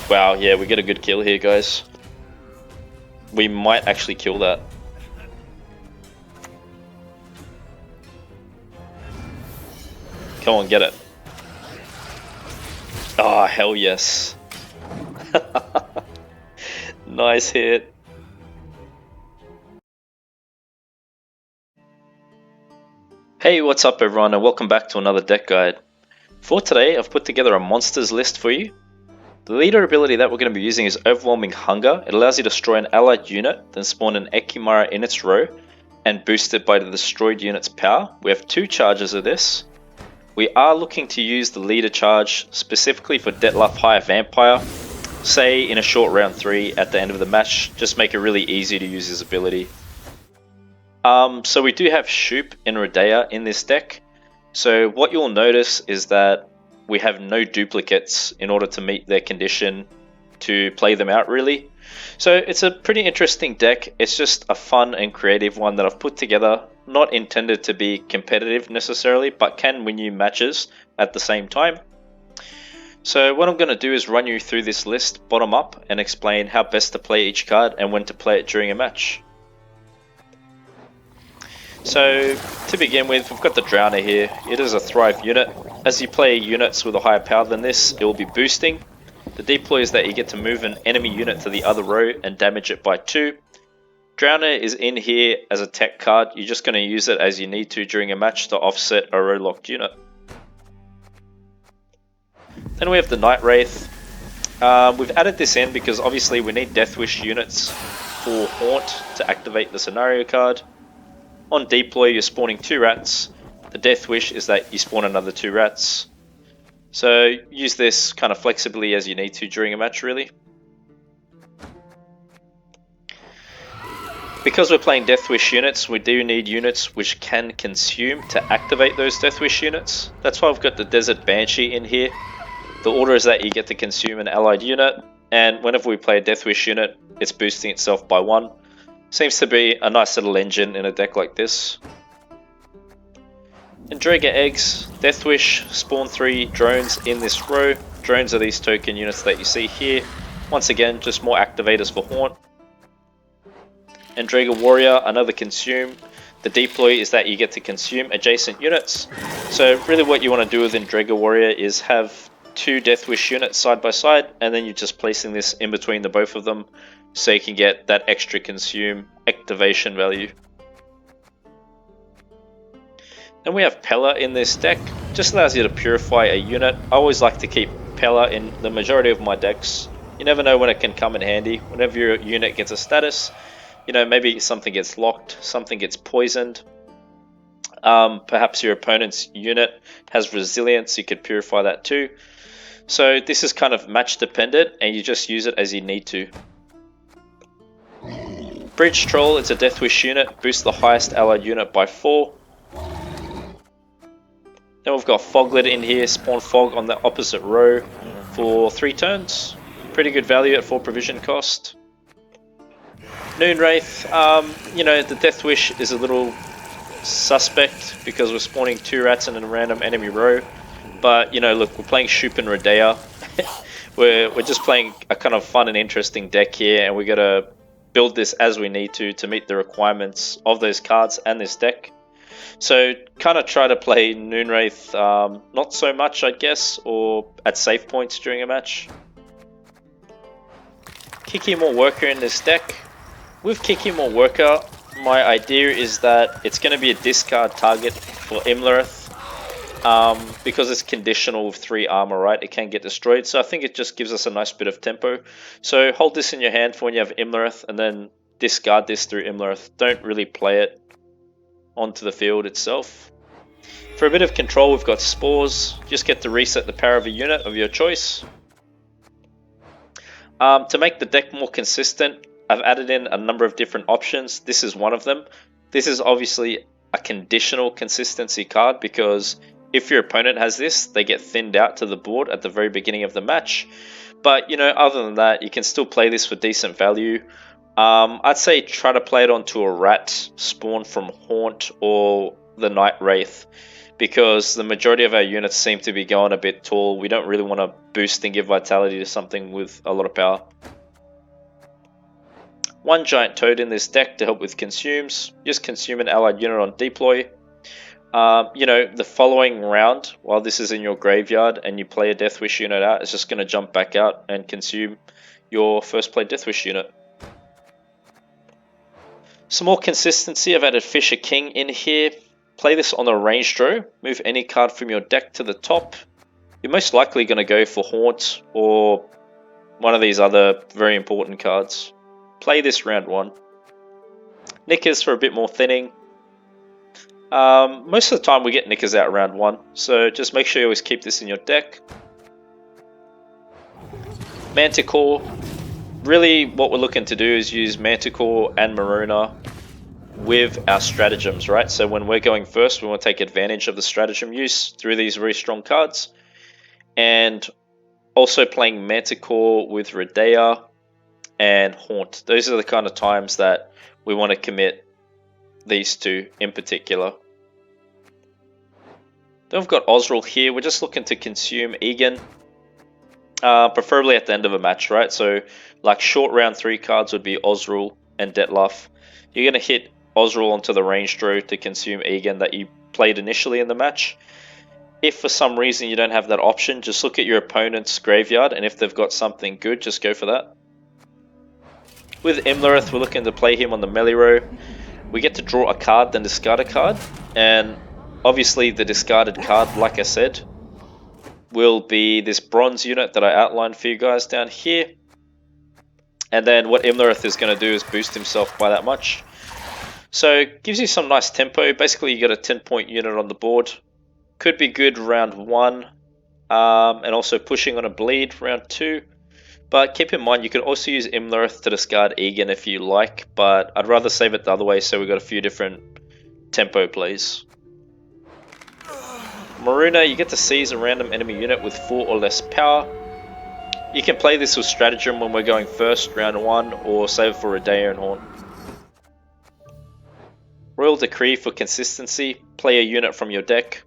Wow, yeah, we get a good kill here, guys. We might actually kill that. Come on, get it. Oh, hell yes. Nice hit. Hey, what's up everyone, and welcome back to another deck guide. For today, I've put together a monsters list for you. The leader ability that we're going to be using is Overwhelming Hunger. It allows you to destroy an allied unit, then spawn an Ekimara in its row, and boost it by the destroyed unit's power. We have 2 charges of this. We are looking to use the leader charge specifically for Dettlaff High Vampire. Say in a short round 3 at the end of the match, just make it really easy to use his ability. So we do have Shupe and Radeyah in this deck. So what you'll notice is that we have no duplicates in order to meet their condition to play them out really. So it's a pretty interesting deck. It's just a fun and creative one that I've put together, not intended to be competitive necessarily, but can win you matches at the same time. So what I'm going to do is run you through this list bottom up and explain how best to play each card and when to play it during a match. So to begin with, we've got the Drowner here. It is a Thrive unit. As you play units with a higher power than this, it will be boosting. The deploy is that you get to move an enemy unit to the other row and damage it by 2. Drowner is in here as a tech card. You're just going to use it as you need to during a match to offset a row locked unit. Then we have the Night Wraith. We've added this in because obviously we need Deathwish units for Haunt to activate the scenario card. On deploy, you're spawning 2 rats. The Deathwish is that you spawn another 2 rats. So use this kind of flexibly as you need to during a match really. Because we're playing Deathwish units, we do need units which can consume to activate those Deathwish units. That's why I've got the Desert Banshee in here. The order is that you get to consume an allied unit, and whenever we play a Deathwish unit, it's boosting itself by 1. Seems to be a nice little engine in a deck like this. In Draga Eggs, Deathwish spawn 3 drones in this row. Drones are these token units that you see here. Once again, just more activators for Haunt. And Draga Warrior, another consume. The deploy is that you get to consume adjacent units. So really what you want to do within Draga Warrior is have 2 Deathwish units side by side, and then you're just placing this in between the both of them so you can get that extra consume activation value. Then we have Pella in this deck. Just allows you to purify a unit. I always like to keep Pella in the majority of my decks. You never know when it can come in handy. Whenever your unit gets a status, you know, maybe something gets locked, something gets poisoned. Perhaps your opponent's unit has resilience, you could purify that too. So this is kind of match dependent and you just use it as you need to. Bridge Troll, it's a Deathwish unit, boosts the highest allied unit by 4. Then we've got Foglet in here, spawn Fog on the opposite row for 3 turns. Pretty good value at 4 provision cost. Noon Wraith, you know, the Deathwish is a little suspect because we're spawning 2 rats in a random enemy row. But, you know, look, we're playing Shupe and Radeyah. we're just playing a kind of fun and interesting deck here, and we got to build this as we need to meet the requirements of those cards and this deck. So kind of try to play Noon Wraith not so much, I guess, or at safe points during a match. Kikimor Worker in this deck. With Kikimor Worker, my idea is that it's going to be a discard target for Imlerith. Because it's conditional with 3 armor, right? It can get destroyed, so I think it just gives us a nice bit of tempo. So hold this in your hand for when you have Imlerith, and then discard this through Imlerith. Don't really play it onto the field itself. For a bit of control, we've got Spores. Just get to reset the power of a unit of your choice. To make the deck more consistent, I've added in a number of different options. This is one of them. This is obviously a conditional consistency card because if your opponent has this, they get thinned out to the board at the very beginning of the match. But, you know, other than that, you can still play this for decent value. I'd say try to play it onto a rat spawn from Haunt or the Knight Wraith, because the majority of our units seem to be going a bit tall. We don't really want to boost and give vitality to something with a lot of power. One giant toad in this deck to help with consumes. Just consume an allied unit on deploy. You know, the following round, while this is in your graveyard and you play a Deathwish unit out, it's just going to jump back out and consume your first play Deathwish unit. Some more consistency, I've added Fisher King in here. Play this on the range draw. Move any card from your deck to the top. You're most likely going to go for Haunt or one of these other very important cards. Play this round 1. Knickers for a bit more thinning. Most of the time we get Knickers out round 1, so just make sure you always keep this in your deck. Manticore. Really what we're looking to do is use Manticore and Maruna with our stratagems, right? So when we're going first, we want to take advantage of the stratagem use through these very strong cards. And also playing Manticore with Radeyah and Haunt. Those are the kind of times that we want to commit these two in particular. Then we've got Osriel here. We're just looking to consume Egan, preferably at the end of a match, right? So like short round 3 cards would be Osriel and Dettlaff. You're going to hit Osriel onto the range draw to consume Egan that you played initially in the match. If for some reason you don't have that option, just look at your opponent's graveyard, and if they've got something good, just go for that. With Imlerith, we're looking to play him on the melee row. We get to draw a card, then discard a card, and obviously the discarded card, like I said, will be this bronze unit that I outlined for you guys down here. And then what Imlerith is going to do is boost himself by that much. So gives you some nice tempo. Basically you got a 10-point unit on the board. Could be good round 1, and also pushing on a bleed round 2. But keep in mind you can also use Imlerith to discard Egan if you like, but I'd rather save it the other way so we've got a few different tempo plays. Maruna, you get to seize a random enemy unit with 4 or less power. You can play this with stratagem when we're going first, round 1, or save it for Radeyah and Haunt. Royal Decree for consistency. Play a unit from your deck.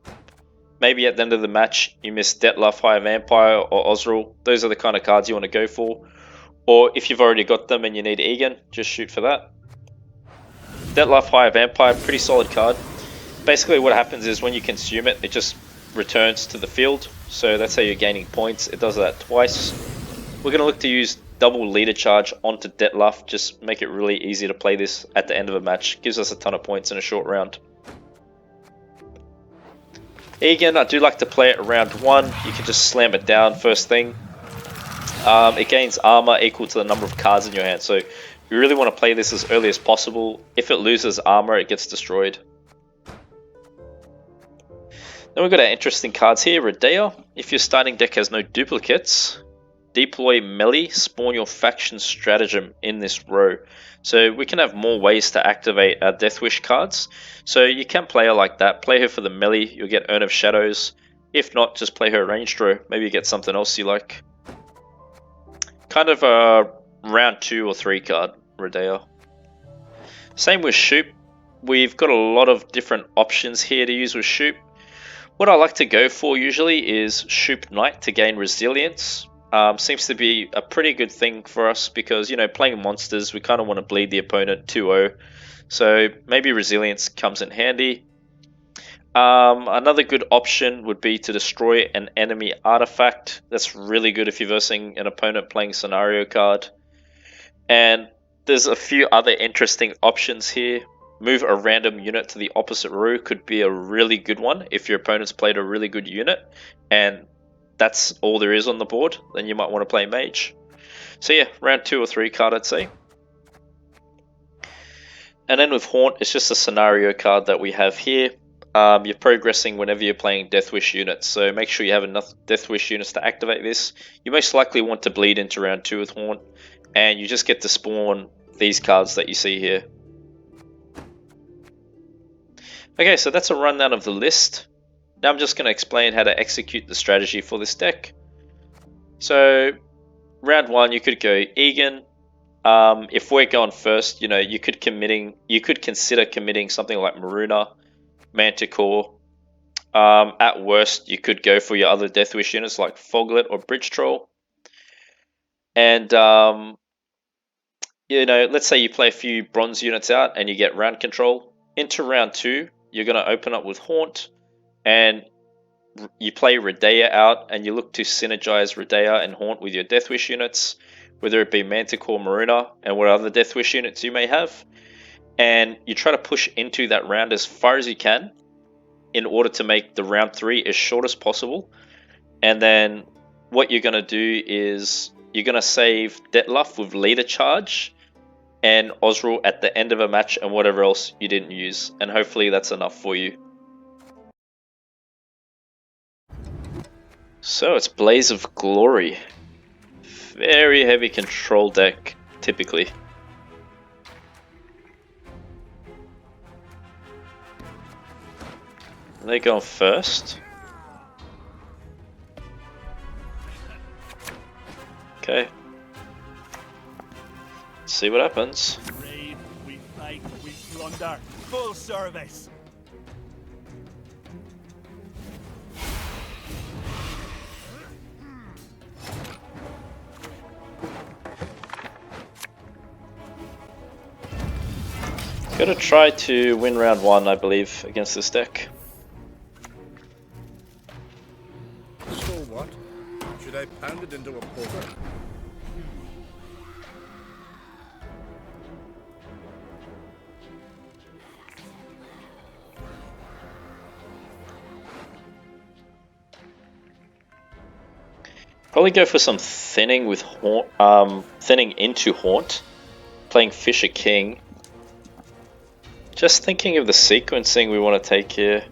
Maybe at the end of the match you miss Dettlaff, High Vampire, or Osriel. Those are the kind of cards you want to go for. Or if you've already got them and you need Egan, just shoot for that. Dettlaff, High Vampire, pretty solid card. Basically what happens is when you consume it, it just returns to the field. So that's how you're gaining points. It does that twice. We're going to look to use double leader charge onto Dettlaff. Just make it really easy to play this at the end of a match. Gives us a ton of points in a short round. Egan, I do like to play it round 1. You can just slam it down first thing. It gains armor equal to the number of cards in your hand. So you really want to play this as early as possible. If it loses armor, it gets destroyed. Then we've got our interesting cards here. Radeyah. If your starting deck has no duplicates, deploy melee, spawn your faction stratagem in this row. So we can have more ways to activate our Deathwish cards. So you can play her like that. Play her for the melee, you'll get Urn of Shadows. If not, just play her range draw. Maybe you get something else you like. Kind of a round 2 or 3 card, Radeyah. Same with Shupe. We've got a lot of different options here to use with Shupe. What I like to go for usually is Shupe Knight to gain resilience. Seems to be a pretty good thing for us because, you know, playing monsters, we kind of want to bleed the opponent 2-0. So maybe resilience comes in handy. Another good option would be to destroy an enemy artifact. That's really good if you're versing an opponent playing scenario card. And there's a few other interesting options here. Move a random unit to the opposite row could be a really good one if your opponent's played a really good unit and that's all there is on the board, then you might want to play Mage. So yeah, round 2 or 3 card I'd say. And then with Haunt, it's just a scenario card that we have here. You're progressing whenever you're playing Deathwish units, so make sure you have enough Deathwish units to activate this. You most likely want to bleed into round 2 with Haunt, and you just get to spawn these cards that you see here. Okay, so that's a rundown of the list. Now I'm just going to explain how to execute the strategy for this deck. So round 1 you could go Egan. If we're going first, you know, you could consider committing something like Maruna. Manticore. At worst, you could go for your other Deathwish units like Foglet or Bridge Troll. And, you know, let's say you play a few bronze units out and you get round control. Into round 2, you're going to open up with Haunt, and you play Radeyah out and you look to synergize Radeyah and Haunt with your Deathwish units, whether it be Manticore, Maruna, and what other Deathwish units you may have. And you try to push into that round as far as you can in order to make the round 3 as short as possible. And then what you're going to do is you're going to save Dettlaff with Leader Charge and Osrul at the end of a match and whatever else you didn't use. And hopefully that's enough for you. So it's Blaze of Glory. Very heavy control deck, typically. They go first. Okay. Let's see what happens. Raid, we fight, we plunder. Full service. Gotta try to win round 1, I believe, against this deck. So what? Should I pound it into a poker? Probably go for some thinning with Haunt, thinning into Haunt, playing Fisher King. Just thinking of the sequencing we want to take here.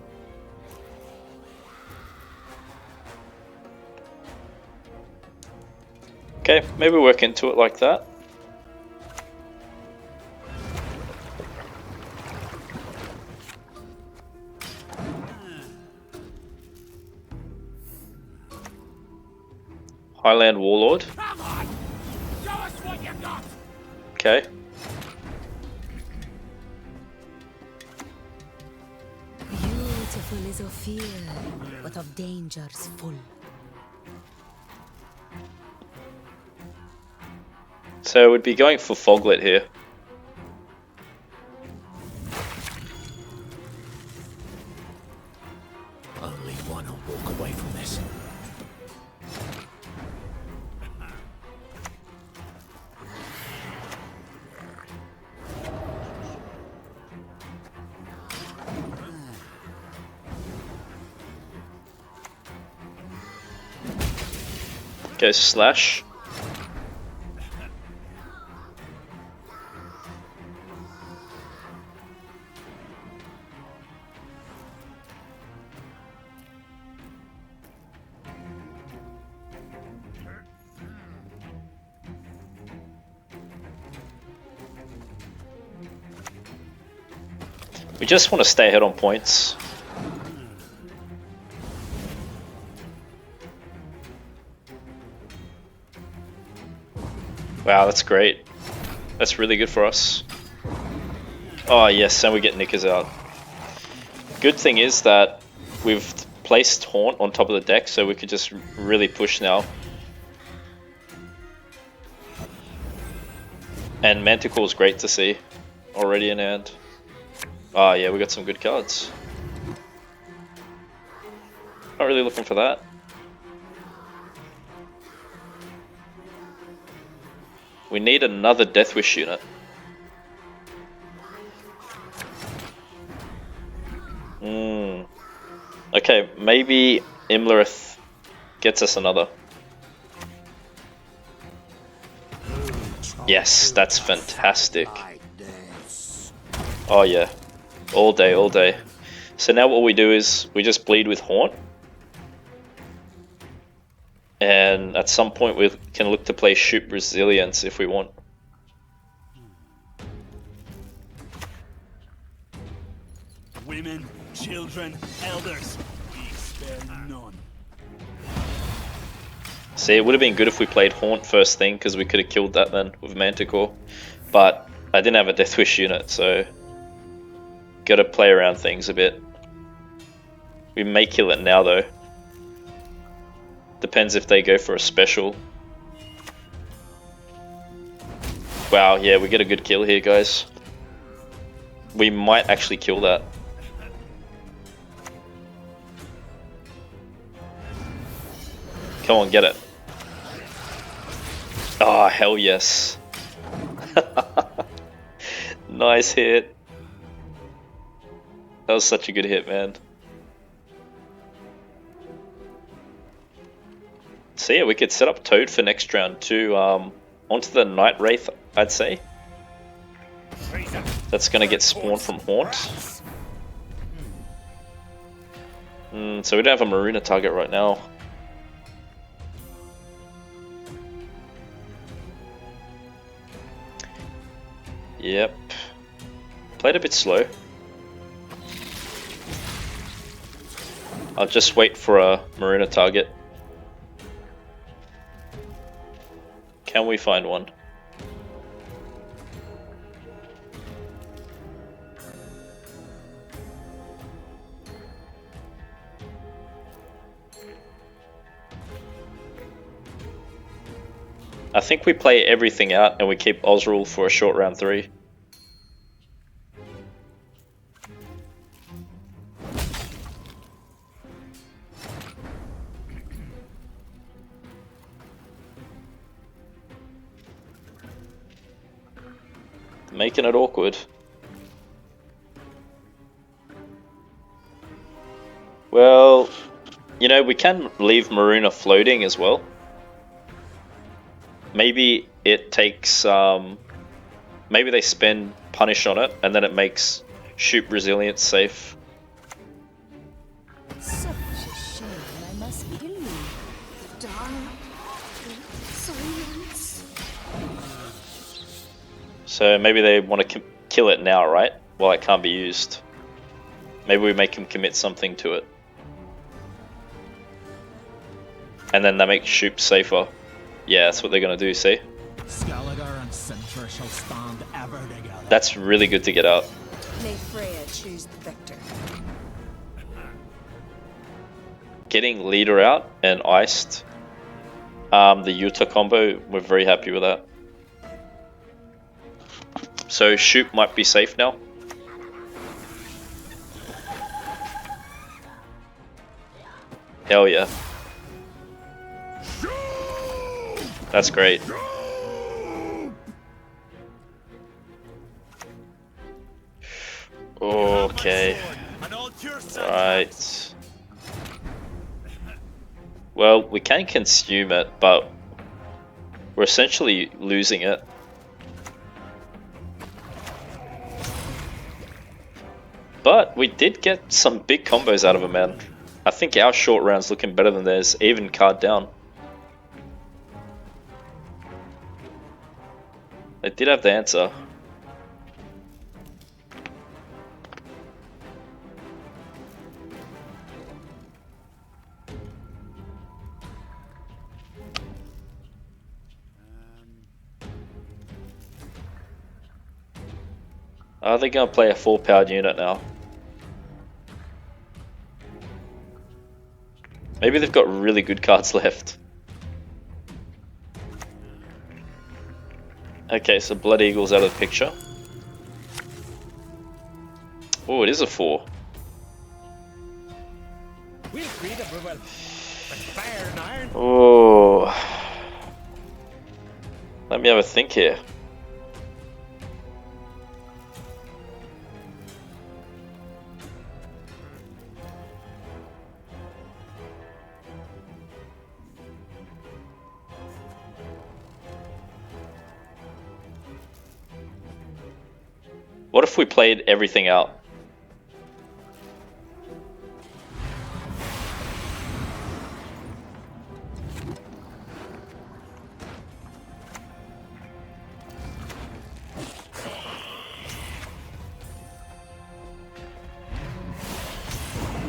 Okay, maybe work into it like that. Highland Warlord. Come on! Show us what you got! Okay. Beautiful is of fear, but of dangers full. So we'd be going for Foglet here. Only one will walk away from this. Go Slash. We just want to stay ahead on points. Wow, that's great. That's really good for us. Oh yes, and we get Knickers out. Good thing is that we've placed Haunt on top of the deck, so we could just really push now. And Manticore is great to see already in hand. Ah, yeah, we got some good cards. Not really looking for that. We need another Deathwish unit. Okay, maybe Imlerith gets us another. Yes, that's fantastic. Oh yeah, all day, all day. So now what we do is we just bleed with Haunt. And at some point we can look to play Shupe Resilience if we want. Women, children, elders, we spare none. See, it would have been good if we played Haunt first thing, because we could have killed that then with Manticore. But I didn't have a Deathwish unit, so gotta play around things a bit. We may kill it now though. Depends if they go for a special. Wow, yeah, we get a good kill here, guys. We might actually kill that. Come on, get it. Oh, hell yes. Nice hit. That was such a good hit, man. So yeah, we could set up Toad for next round too. Onto the Night Wraith, I'd say. That's gonna get spawned from Haunt. So we don't have a Marina target right now. Yep. Played a bit slow. I'll just wait for a Marina target. Can we find one? I think we play everything out and we keep Osrul for a short round 3. Making it awkward. Well, you know, we can leave Maruna floating as well. Maybe it takes, maybe they spend Punish on it, and then it makes Shupe Resilience safe. Such a shame I must kill you. Dark silence. So maybe they want to kill it now, right? Well, it can't be used. Maybe we make him commit something to it. And then they make Shupe safer. Yeah, that's what they're going to do, see? Skellige and Pincer shall stand ever together. That's really good to get out. May Freya choose the victor. Getting Leader out and Iced. The Yuta combo, we're very happy with that. So Shupe might be safe now. Hell yeah. That's great. Okay. Right. Well, we can consume it, but we're essentially losing it. But we did get some big combos out of it, man. I think our short round's looking better than theirs, even card down. They did have the answer. Are they going to play a 4-powered unit now? Maybe they've got really good cards left. Okay, so Blood Eagle's out of the picture. Oh, it is a 4. Oh. Let me have a think here. What if we played everything out?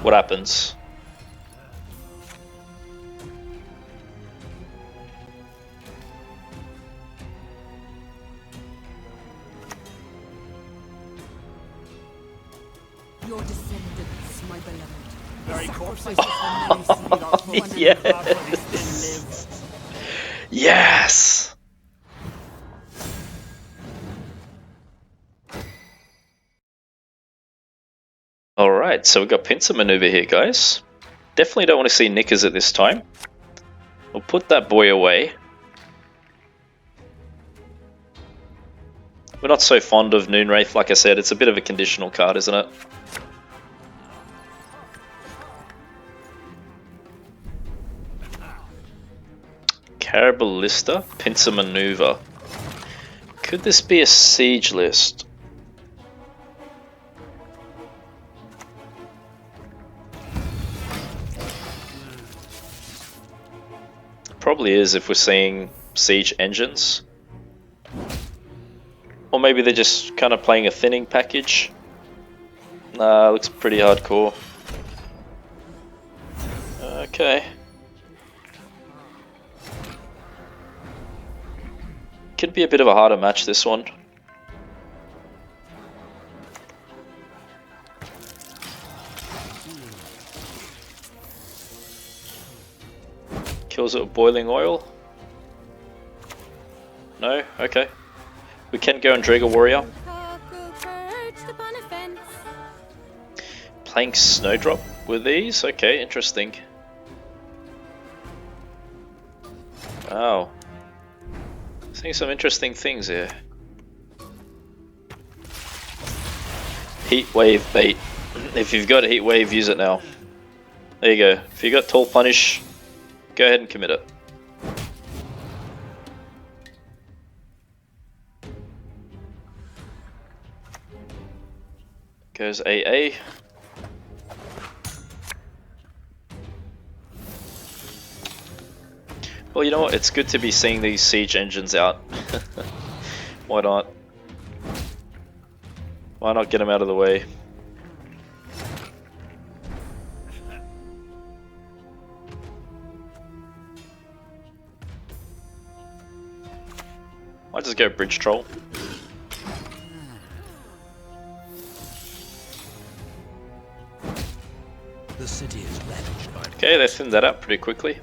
What happens? Your descendants, my beloved. Very cautious. Yes. Yes. Alright, so we've got Pincer maneuver here, guys. Definitely don't want to see knickers at this time. We'll put that boy away. We're not so fond of Noonwraith, like I said, it's a bit of a conditional card, isn't it? Carabalista, Pincer maneuver. Could this be a siege list? Probably is if we're seeing siege engines. Or maybe they're just kind of playing a thinning package. Nah, looks pretty hardcore. Okay. Could be a bit of a harder match, this one. Kills it with boiling oil. No? Okay. We can go and Dragon Warrior. Playing Snowdrop with these? Okay, interesting. Wow. Seeing some interesting things here. Heat Wave bait. If you've got Heat Wave, use it now. There you go. If you got Tall Punish, go ahead and commit it. Goes AA. Well, you know what? It's good to be seeing these siege engines out. Why not? Why not get them out of the way? Might just go Bridge Troll. The city is ravaged by... Okay, they thinned that up pretty quickly.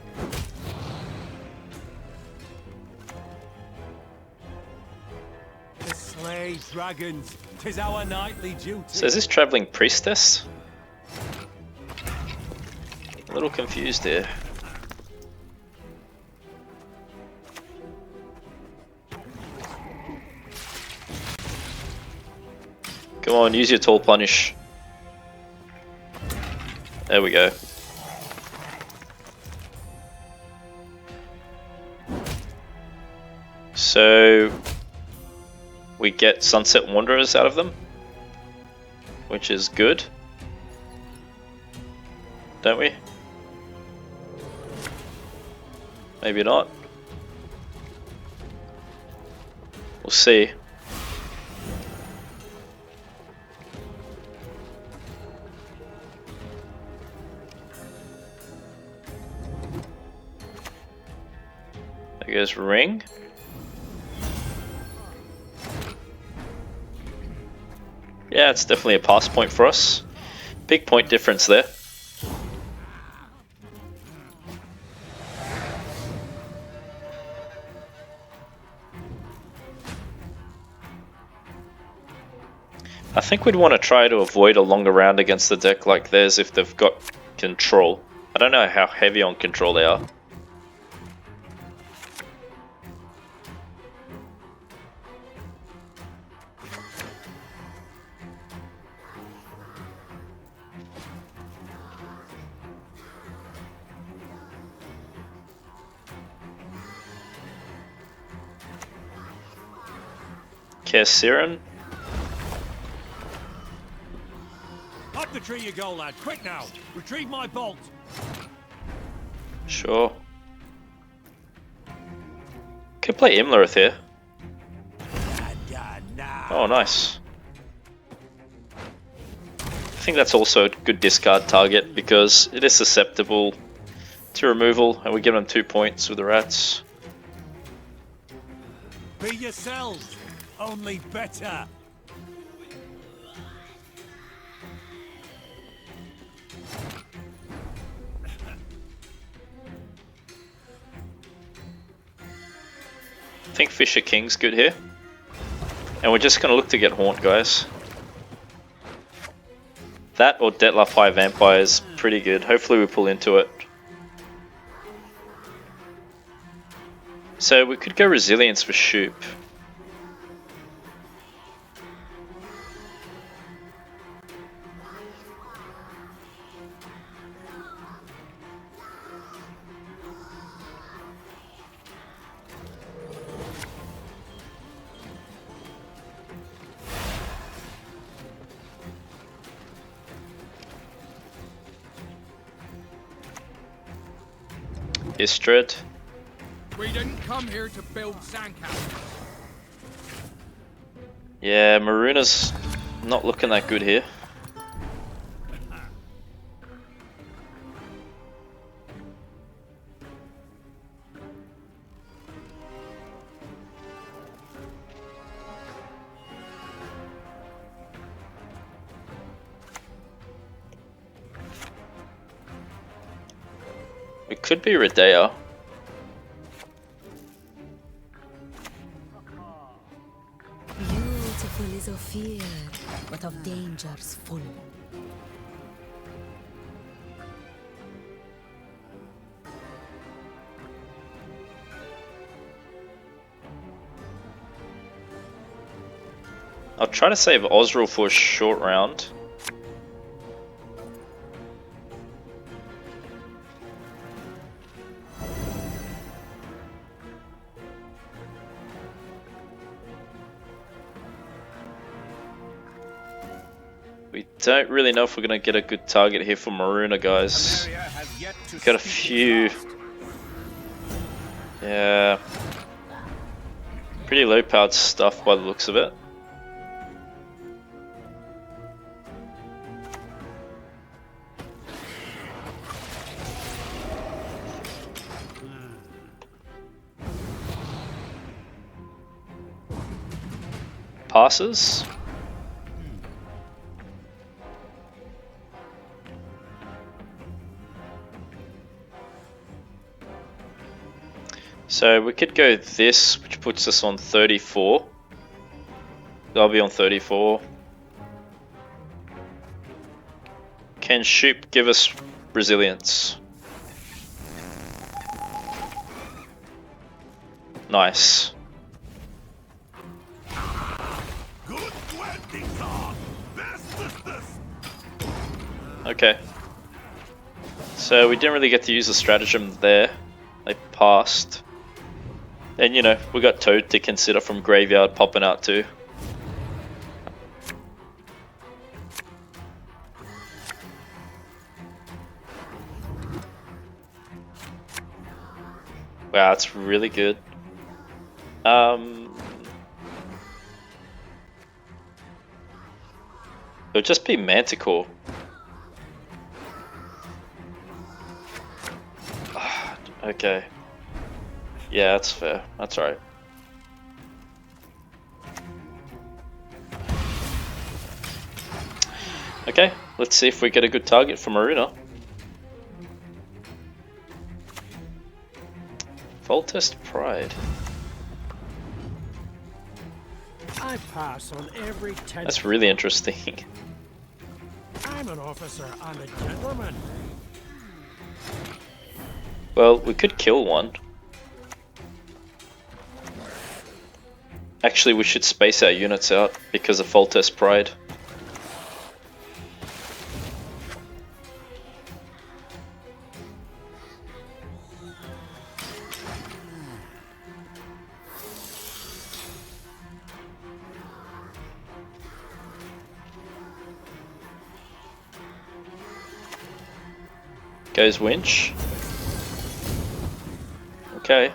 To slay dragons, 'tis our nightly duty. So is this Traveling Priestess? A little confused here. Come on, use your Tall Punish. There we go. So we get Sunset Wanderers out of them, which is good, don't we? Maybe not. We'll see. There goes Ring. Yeah, it's definitely a pass point for us. Big point difference there. I think we'd want to try to avoid a longer round against the deck like theirs if they've got control. I don't know how heavy on control they are. Siren. Up the tree you go, lad. Quick now. Retrieve my bolt. Sure. Could play Imlerith here. Oh, nice. I think that's also a good discard target because it is susceptible to removal, and we give them 2 points with the rats. Be yourselves. Only better. I think Fisher King's good here. And we're just going to look to get Haunt, guys. That or Dettlaff High Vampire is pretty good. Hopefully we pull into it. So we could go Resilience for Shupe. Istrid. We didn't come here to build sandcastles. Yeah, Maruna's not looking that good here. It could be Radeyah. Beautiful is of fear, but of dangers full. I'll try to save Osril for a short round. We don't really know if we're going to get a good target here for Maruna, guys. Got a few. Yeah. Pretty low powered stuff by the looks of it. Passes. So we could go this, which puts us on 34. I'll be on 34. Can Shupe give us resilience? Nice. Okay. So we didn't really get to use the stratagem there. They passed. And you know, we got Toad to consider from Graveyard popping out too. Wow, that's really good. It'll just be Manticore. Okay. Yeah, that's fair. That's right. Okay, let's see if we get a good target for Maruna. Voltest Pride. I pass on every test. That's really interesting. I'm an officer and a gentleman. Well, we could kill one. Actually, we should space our units out because of Voltest Pride. Goes Winch. Okay.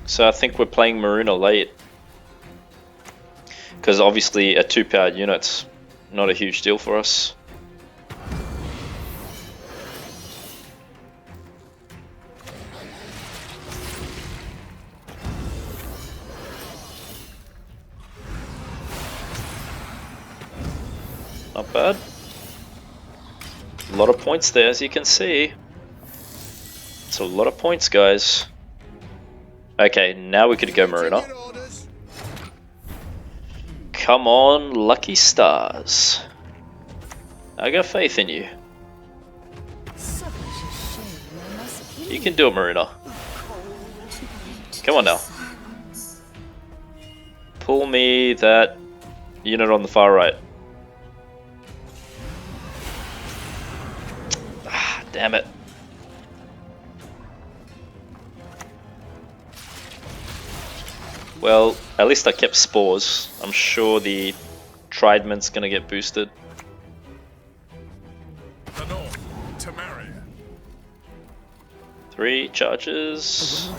So I think we're playing Maruna late. Because obviously a 2-powered unit's not a huge deal for us. Not bad. A lot of points there, as you can see. It's a lot of points, guys. Okay, now we could go Marina. Come on, lucky stars. I got faith in you. You can do it, Marina. Come on now. Pull me that unit on the far right. Ah, damn it. Well, at least I kept spores. I'm sure the Tridement's gonna get boosted. The north, to marry. 3 charges.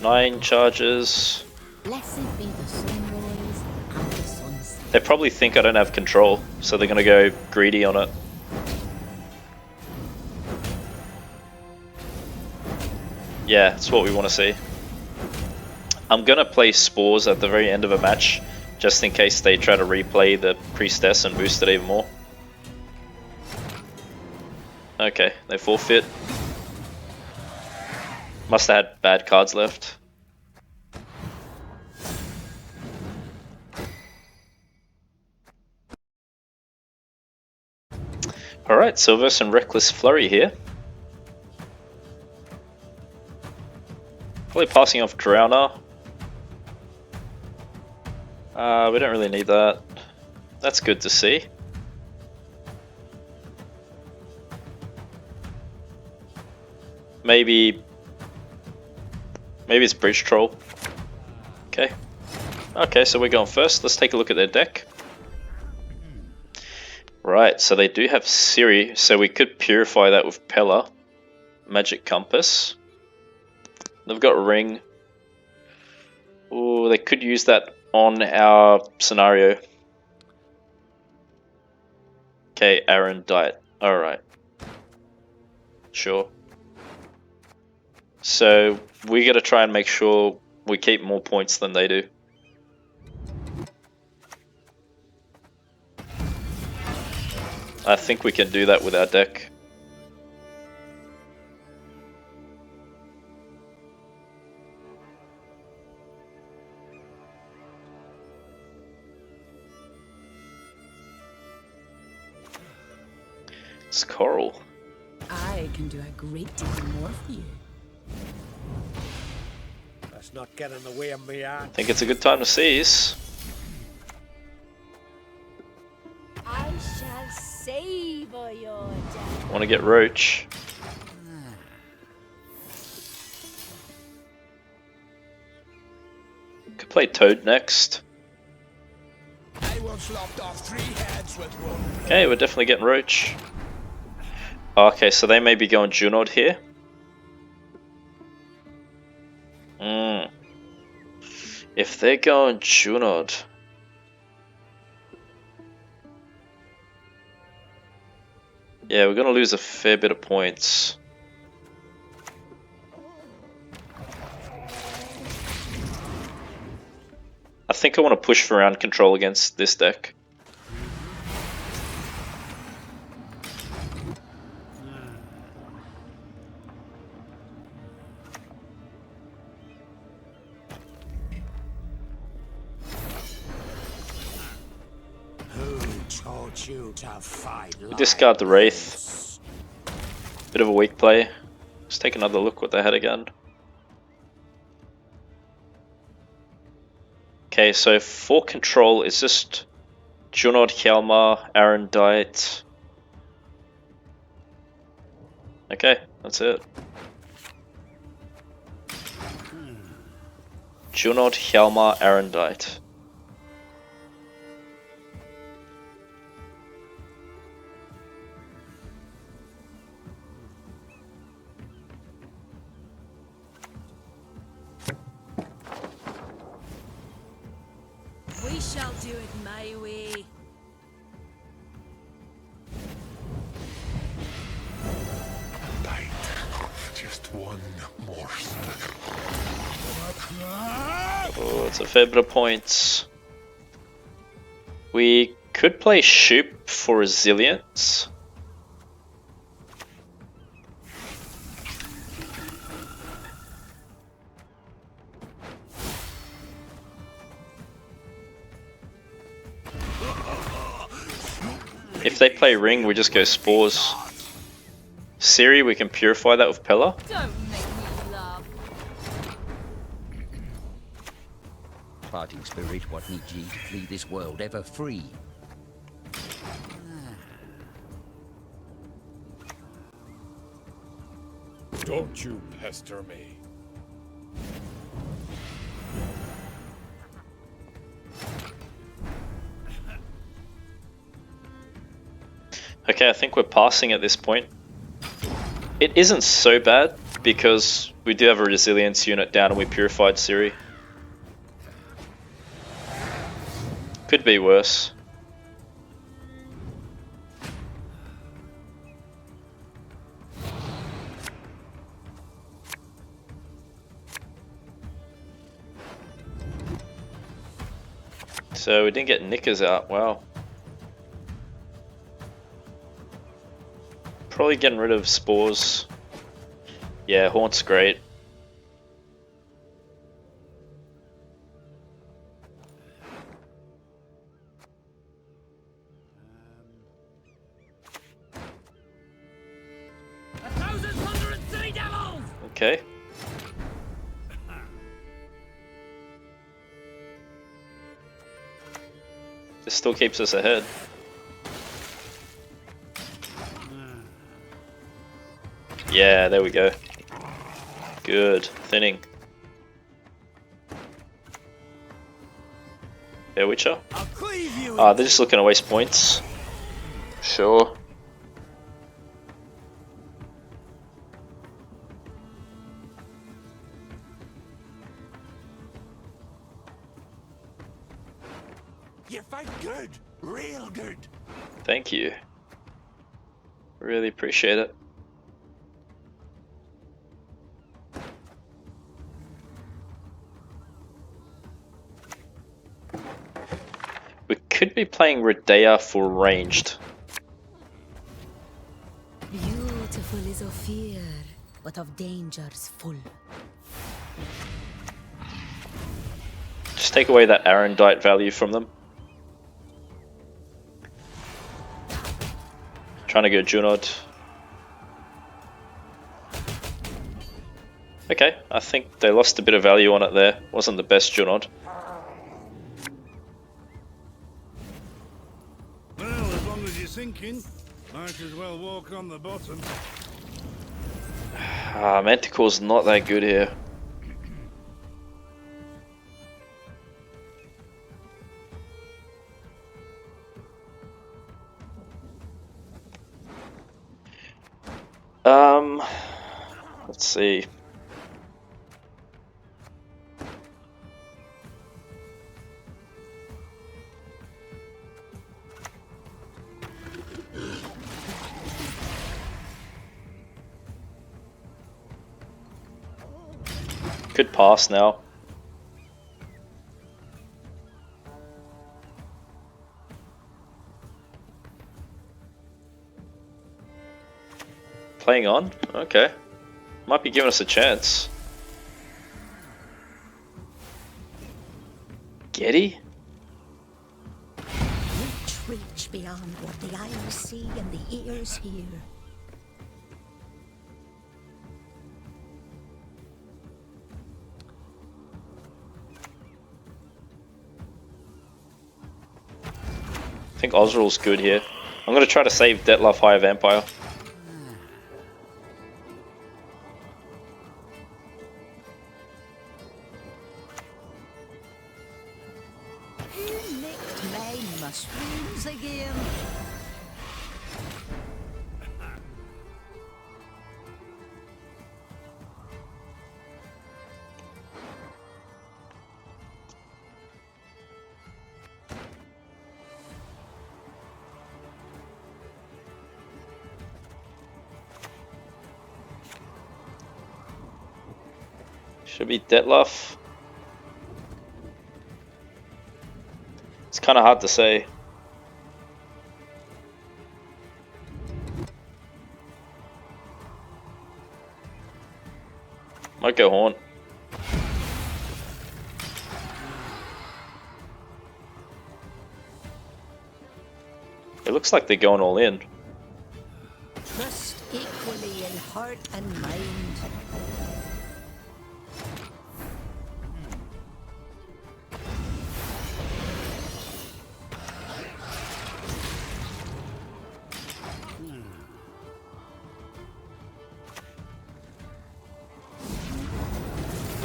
9 charges. Blessed be the sunrise and the sunset. They probably think I don't have control, so they're gonna go greedy on it. Yeah, that's what we want to see. I'm gonna play spores at the very end of a match, just in case they try to replay the priestess and boost it even more. Okay, they forfeit. Must have had bad cards left. Alright, Silvers and Reckless Flurry here. Probably passing off Drowner. We don't really need that. That's good to see. Maybe it's Bridge Troll. Okay. Okay, so we're going first. Let's take a look at their deck. Right, so they do have Siri, so we could purify that with Pella. Magic Compass. They've got Ring. Ooh, they could use that on our scenario. Okay, Aaron Diet. Alright. Sure. So, we gotta try and make sure we keep more points than they do. I think we can do that with our deck. It's Coral. I can do a great deal more for you. Let's not get in the way of me, I think it's a good time to seize. I shall savor your death. Want to get Roach. Could play Toad next. I once lopped off 3 heads with one. Okay, we're definitely getting Roach. Okay, so they may be going Junod here. If they're going Junod, yeah, we're gonna lose a fair bit of points. I think I want to push for round control against this deck. You to fight We discard the Wraith. Bit of a weak play. Let's take another look what they had again. Okay, so for control it's just Junod, Hjalmar, Aaron Diet. Okay, that's it. Junod, Hjalmar, Aaron Diet. We shall do it my way. Bite. Just one morsel. Oh, it's a fair bit of points. We could play Shupe for resilience. If they play ring, we just go spores. Ciri, we can purify that with Pella. Don't make me laugh. Parting spirit, what need ye to flee this world ever free? Don't you pester me. Okay, I think we're passing at this point. It isn't so bad because we do have a resilience unit down and we purified Ciri. Could be worse. So we didn't get Knickers out, wow. Probably getting rid of spores. Yeah, Haunt's great. Okay. This still keeps us ahead. Yeah, there we go. Good. Thinning. Yeah, Witcher? Ah, they're just looking to waste points. Sure. You fight good, real good. Thank you. Really appreciate it. We could be playing Radeyah for ranged. Beautiful is of fear, but of dangers full. Just take away that Arendite value from them. Trying to go Junod. Okay, I think they lost a bit of value on it there. Wasn't the best Junod. Well, as long as you're sinking, might as well walk on the bottom. Ah, Manticore's not that good here. Let's see. Could pass now. Playing on? Okay. Might be giving us a chance. Getty? Reach beyond what the eyes see and the ears hear. I think Osrul's good here. I'm going to try to save Dettlaff High Vampire. Nicked my mushrooms again. Should be Dettlaff. It's kind of hard to say. Might go Haunt. They're looks like they're going all in. Trust equally in heart and mind.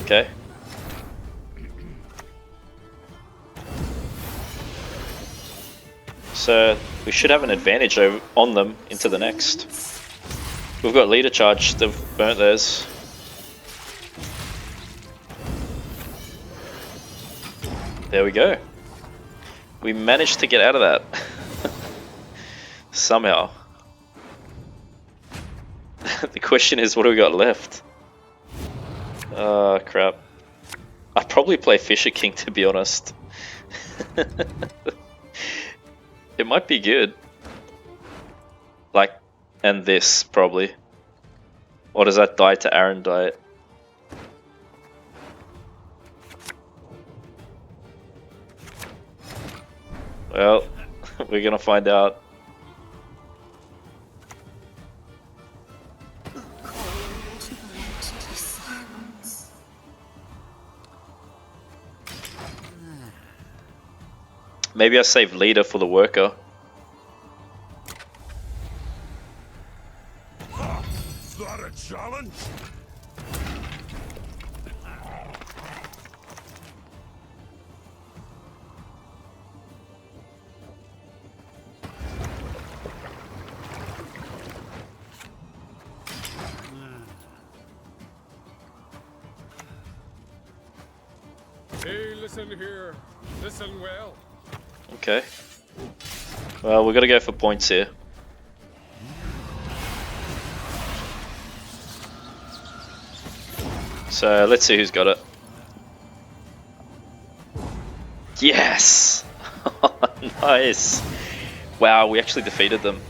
Okay. So we should have an advantage on them into the next. We've got leader charge, they've burnt theirs. There we go. We managed to get out of that. Somehow. The question is, what do we got left? Oh crap. I'd probably play Fisher King, to be honest. It might be good. Like, and this, probably. Or does that die to Aaron diet? Well, we're gonna find out. Maybe I save leader for the worker. Is that a challenge? Hey, listen here. Listen well. Okay. Well, we're gonna go for points here. So let's see who's got it. Yes! Nice! Wow, we actually defeated them.